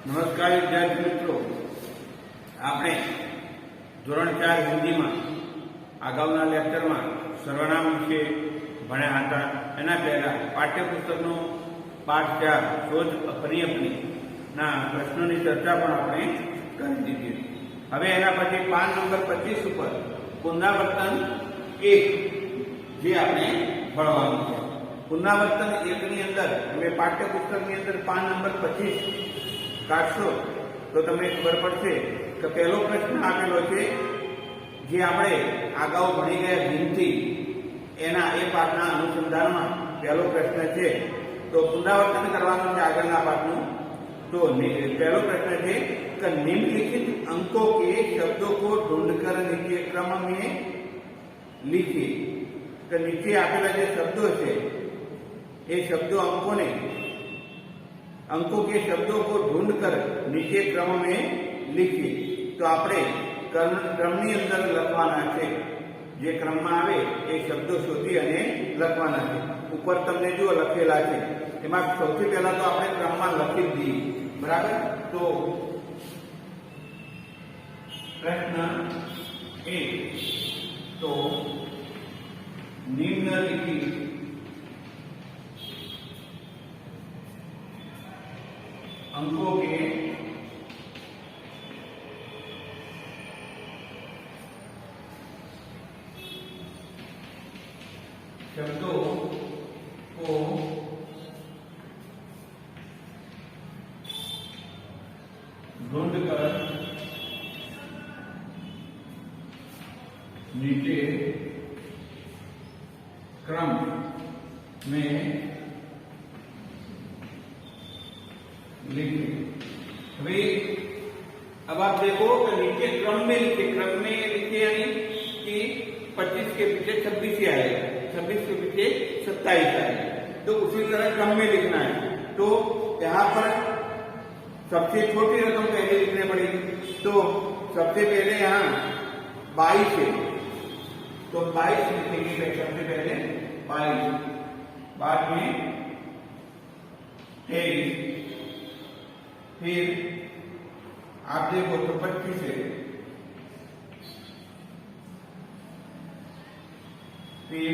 नमस्कार विद्यार्थी मित्रों, आपने ધોરણ 4 हिंदीમાં અગાઉના લેક્ચરમાં સર્વનામ વિશે ભણ્યા હતા। એના પહેલા પાઠ્યપુસ્તકનો પાઠ 4 શોધ અપરિયપની ના પ્રશ્નોની ચર્ચા પણ આપણે કરી દીધી। હવે એના પછી પાન નંબર 25 ઉપર પુનરાવર્તન 1 જે આપણે ભણવાનું છે। પુનરાવર્તન 1 ની અંદર તમે પાઠ્યપુસ્તકની અંદર પાન નંબર 25 કાઢશો તો તમને ખબર પડશે કે પહેલો પ્રશ્ન આપેલો છે જે આપણે અગાઉ ભણી ગયા ગિનતી એના એ પાઠના અનુસંધાનમાં પહેલો પ્રશ્ન છે। તો પુનરાવર્તન કરવાનું છે આગળના પાઠનું। तो पहला प्रश्न है कि निम्नलिखित अंकों के शब्दों को ढूंढकर नीचे क्रम में लिखिए। तो नीचे आपेला जो शब्दों है ये शब्दों अंकों के शब्दों को ढूंढकर नीचे क्रम में लिखिए। तो आपणे क्रमनी अंदर लखवाना है, जे क्रम में आवे ए शब्दों शोधी अने लखवाना है। ऊपर तमने जो लखेला है एमां सौथी पहला तो आपणे क्रम में लखी दीए, बराबर। तो प्रश्न 1, तो निम्नलिखित अंकों के शब्दों को ढूंढकर नीचे क्रम में लिखिए। अभी अब आप देखो कि नीचे क्रम में लिखे, क्रम में लिखे यानी कि 25 के पीछे 26 ही आएगा, 26 के पीछे 27 आएगा। तो उसी तरह क्रम में लिखना है। तो यहाँ पर सबसे छोटी रकम पहले लिखनी पड़ेगी। तो सबसे पहले यहाँ 22 है, तो 22 लिखेंगे सबसे पहले 22, बाद में 23, फिर आप देखो तो 25 है, फिर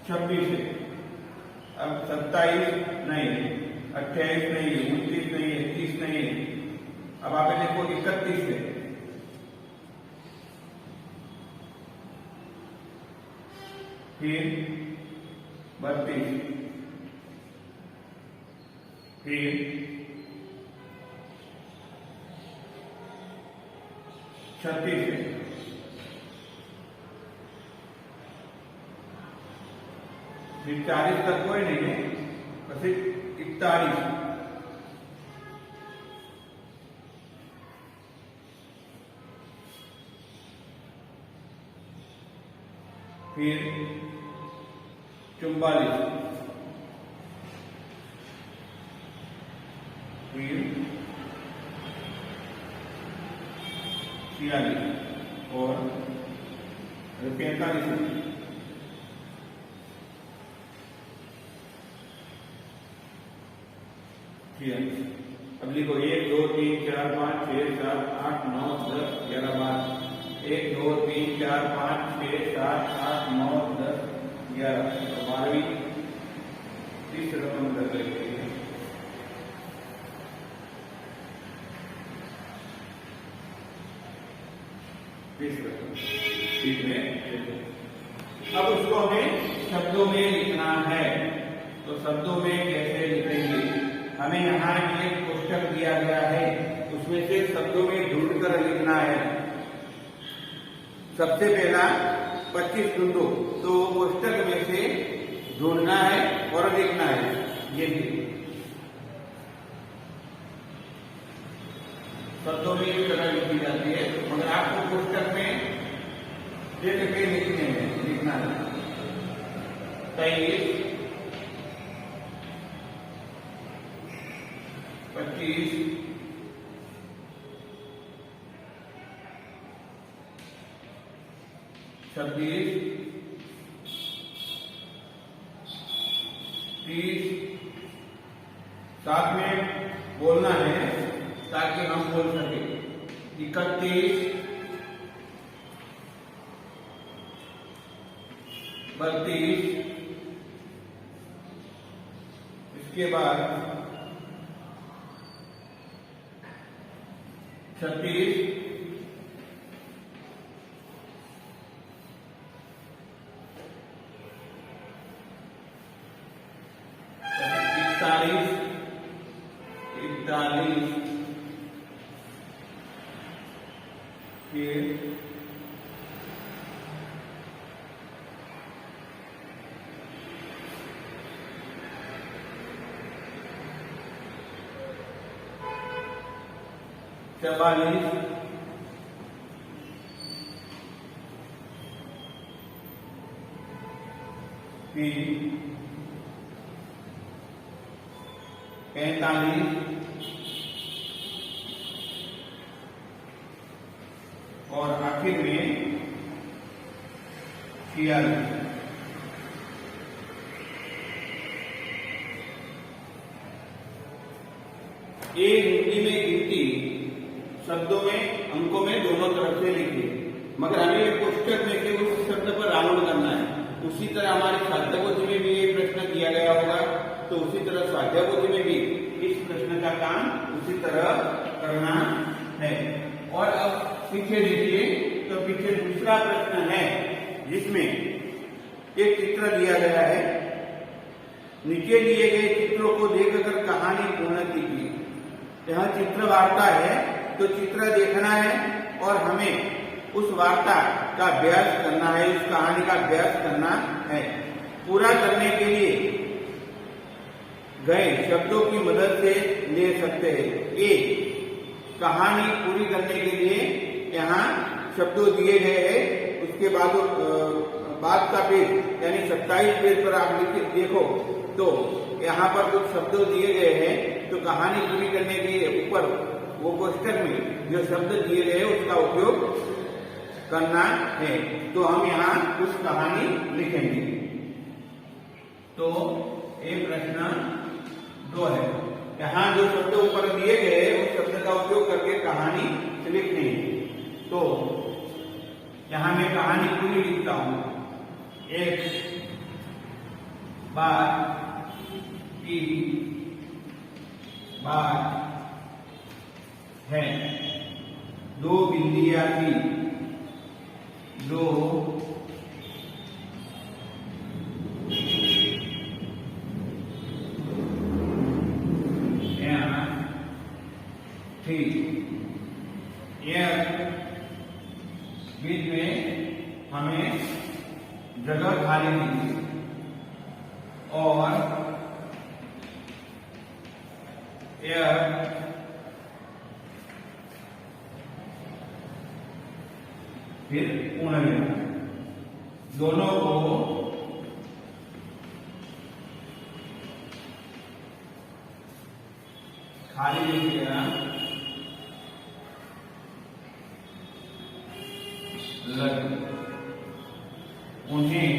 26 है, अब 27 नहीं है, 28 नहीं है, 29 नहीं है, 30 नहीं है। अब आप देखो 31 है, फिर 32, फिर 36 है, फिर 40 तक कोई नहीं है, फिर 41, फिर 44, फिर 46 और 45। अब लिखो 1 2 3 4 5 6 7 8 9 10 11 12। 1 2 3 4 5 6 7 8 9 10 11, 12वीं 30 रकम कर लेते हैं। ठीक है। अब उसको हमें शब्दों में लिखना है। तो शब्दों में कैसे लिखेंगे? हमें यहाँ एक कोष्टक दिया गया है, उसमें से शब्दों में ढूंढकर लिखना है। सबसे पहला 25 ढूंढो, तो कोष्टक में से ढूंढना है और लिखना है। ये शब्दों में इस तरह लिखी जाती है, मगर आपको कोष्टक में देख के लिखना है। 23, 25, 26, 30, साथ में बोलना है ताकि हम बोल सके। 31, 32, इसके बाद 36, 41, फिर 44, फिर 45 और आखिर में 46। ये हिंदी में गिनती शब्दों में, अंकों में दोनों तरफ से लिखिए, मगर हमें कोष्टक में से उस शब्द पर राउंड करना है। उसी तरह हमारे स्वाध्याय में भी ये प्रश्न दिया गया होगा, तो उसी तरह स्वाध्याय में भी इस प्रश्न का काम उसी तरह करना है। और अब पीछे देखिए, तो पीछे दूसरा प्रश्न है जिसमें एक चित्र दिया गया है। नीचे दिए गए चित्रों को देखकर कहानी पूर्ण कीजिए। यहाँ चित्र वार्ता है, तो चित्र देखना है और हमें उस वार्ता का अभ्यास करना है, उस कहानी का अभ्यास करना है। पूरा करने के लिए गए शब्दों की मदद से ले सकते हैं। एक, कहानी पूरी करने के लिए यहाँ शब्द दिए गए हैं, उसके बाद का पेज यानी 27 पेज पर आप देखो तो यहाँ पर कुछ शब्द दिए गए हैं, तो कहानी पूरी करने के लिए ऊपर वो कोष्टक में जो शब्द दिए गए हैं उसका उपयोग करना है। तो हम यहाँ कुछ कहानी लिखेंगे। तो ये प्रश्न 2 है। यहाँ जो शब्द ऊपर दिए गए उस शब्द का उपयोग करके कहानी लिखनी है। तो यहाँ मैं कहानी पूरी लिखता हूँ। एक बार की बात है, 2 बिल्लियां थी। 2 थी। बीच में हमें जगह खाली थी और फिर पूर्ण विराम। दोनों को खाली लिखिएगा। उन्हें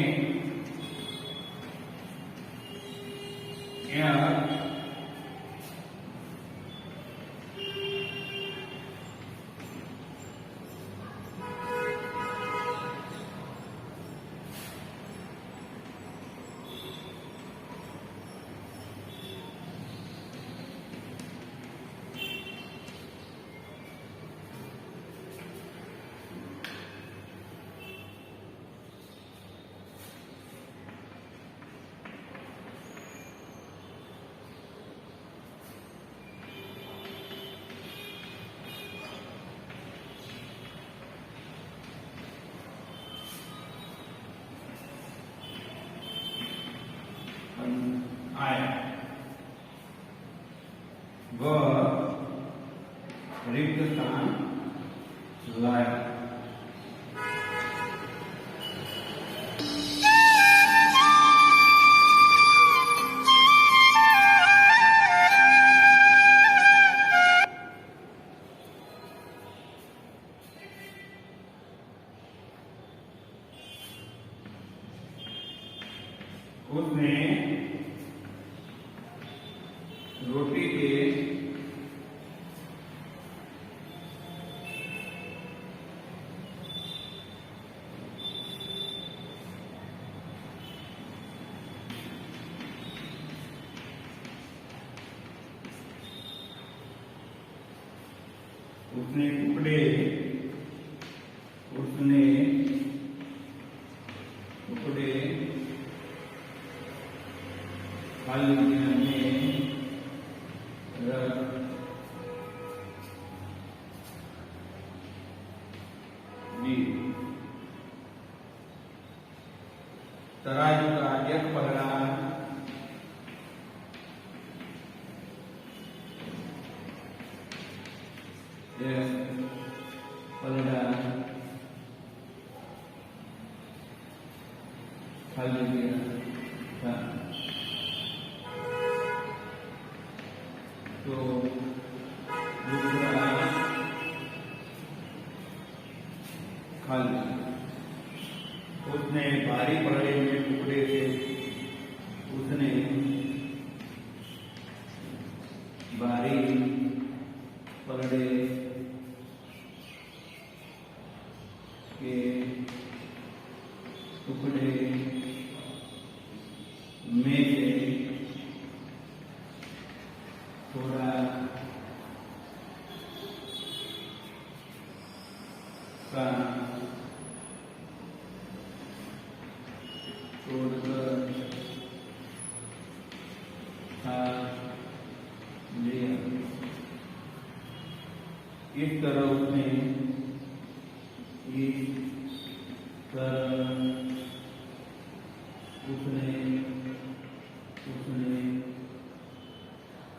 आया वह रिक्त स्थान लाया। उसने रोटी के उसने टुकड़े खाली में रख दी। तराजू का एक पलड़ा खाली किया था, तो दूसरा खाली। उसने भारी पलड़े में टुकड़े से उसने भारी पलड़े के टुकड़े में से थोड़ा सा तोड़कर खा लिया। इस तरह उसने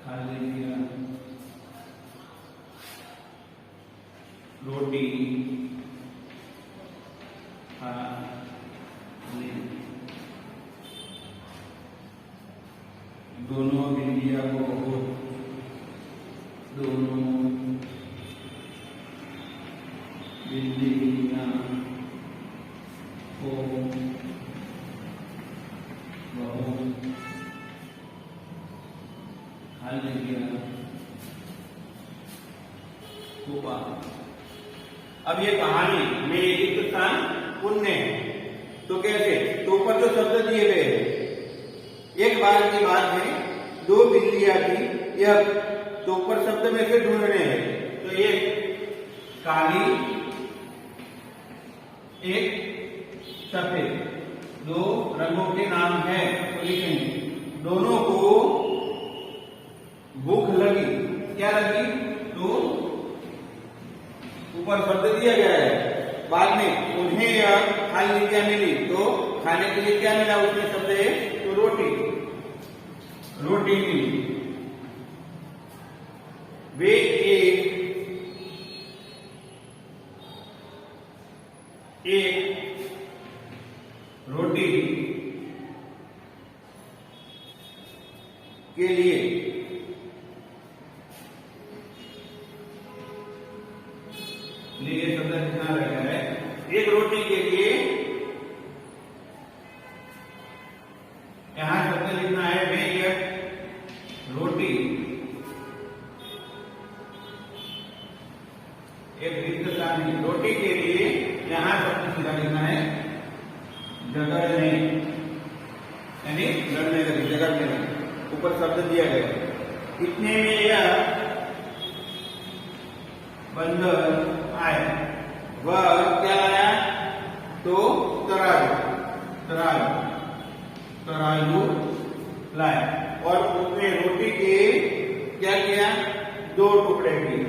खा लिया रोटी खा ली। दोनों बिंदिया को बहुत खा लिया। अब ये कहानी में एक स्थान पुण्य है, तो कैसे? तो ऊपर जो शब्द दिए गए, एक बार की बात है, दो बिल्लियां थी, यह तो ऊपर शब्द में से ढूंढने हैं। तो एक काली, एक सफेद, दो रंगों के नाम है, तो लिखेंगे। दोनों को भूख लगी, क्या लगी? तो ऊपर शब्द दिया गया है, बाद में उन्हें यह खाली क्या मिली, तो खाने के लिए क्या मिला उसमें शब्द है, तो रोटी मिली। वे एक रोटी के लिए शब्द लिखना रहता है। एक रोटी के लिए यहां शब्द लिखना है, वे एक रोटी, एक रिक्त स्थान रोटी के लिए यहां शब्द सीधा लिखना है, जगड़ने, यानी लड़ने लगे, जगड़ने लगे। ऊपर शब्द दिया गया। इतने में यह बंदर आया, वह क्या लाया? तो तराजू लाया, और उसने रोटी के क्या किया? दो टुकड़े किए।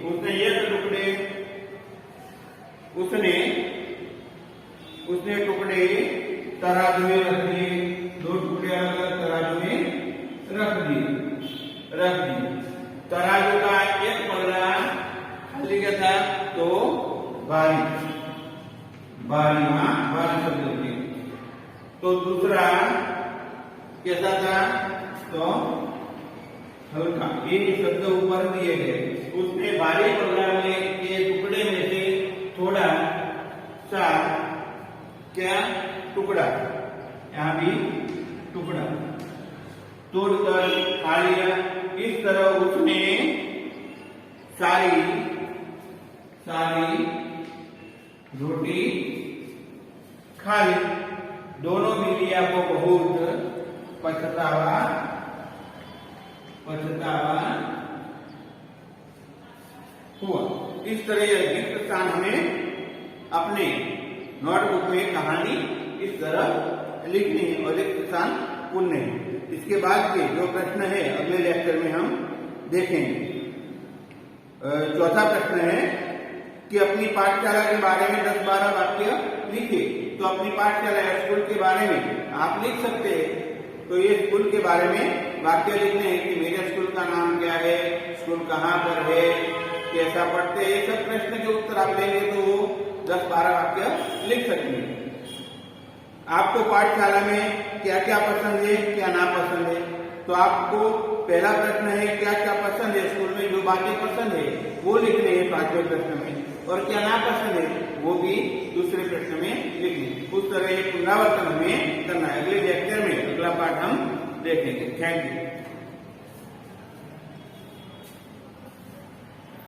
उसने एक टुकड़े उसने टुकड़े तराजू में रख दिए, दो टुकड़े अलग तराजू में रख दिए। तराजू का एक पलड़ा खाली क्या था? तो भारी शब्द होती। तो दूसरा कैसा था? तो हल्का। ये शब्द ऊपर दिए गए। उसने भारी पलड़ा में के टुकड़े में से थोड़ा सा क्या टुकड़ा, यहाँ भी टुकड़ा तोड़कर खा लिया। इस तरह उसने सारी रोटी खा ली। दोनों बिल्लियां को बहुत पछतावा हुआ। इस तरह यह रिक्त स्थान हमें अपने नोटबुक में कहानी इस तरह लिखनी है और रिक्त स्थान पूर्ण है। इसके बाद के जो प्रश्न है अगले लेक्चर में हम देखेंगे। चौथा प्रश्न है कि अपनी पाठशाला के बारे में 10-12 वाक्य लिखिए। तो अपनी पाठशाला या स्कूल के बारे में आप लिख सकते हैं। तो ये स्कूल के बारे में वाक्य लिखने हैं कि मेरे स्कूल का नाम क्या है, स्कूल कहाँ पर है, कैसा पढ़ते हैं, ये सब प्रश्न के उत्तर आप लेंगे तो वो 10-12 वाक्य लिख सकेंगे। आपको पाठशाला में क्या क्या पसंद है, क्या नापसंद है। तो आपको पहला प्रश्न है क्या क्या पसंद है, स्कूल में जो बातें पसंद है वो लिखने हैं 5वें प्रश्न में, और क्या नापसंद है वो भी दूसरे प्रश्न में लिखने। उस तरह ये पुनरावर्तन हमें करना है। अगले लेक्चर में अगला पाठ हम देखेंगे। Thank you.